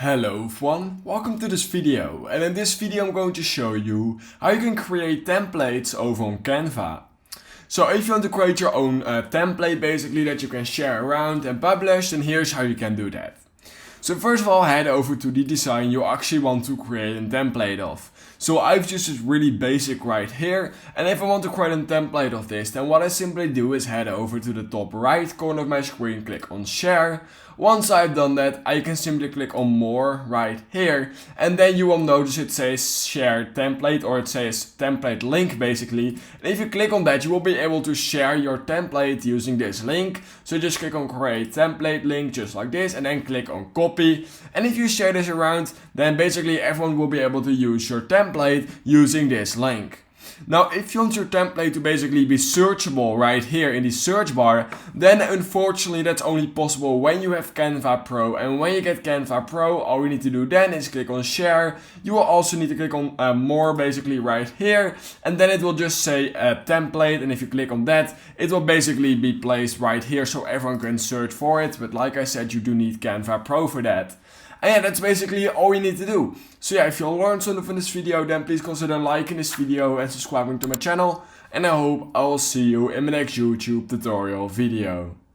Hello everyone, welcome to this video, and in this video I'm going to show you how you can create templates over on Canva. So if you want to create your own template basically that you can share around and publish, then here's how you can do that. So first of all, head over to the design you actually want to create a template of. So I've just this really basic right here, and if I want to create a template of this, then what I simply do is head over to the top right corner of my screen, click on share. Once I've done that, I can simply click on more right here, and then you will notice it says share template, or it says template link basically. And if you click on that, you will be able to share your template using this link. So just click on create template link just like this, and then click on copy. And if you share this around, then basically everyone will be able to use your template using this link. Now, if you want your template to basically be searchable right here in the search bar, then unfortunately that's only possible when you have Canva Pro. And when you get Canva Pro, all you need to do then is click on share. You will also need to click on more basically right here, and then it will just say template, and if you click on that, it will basically be placed right here so everyone can search for it. But like I said, you do need Canva Pro for that. And yeah, that's basically all you need to do. So yeah, if you learned something from this video, then please consider liking this video and subscribing to my channel. And I hope I will see you in my next YouTube tutorial video.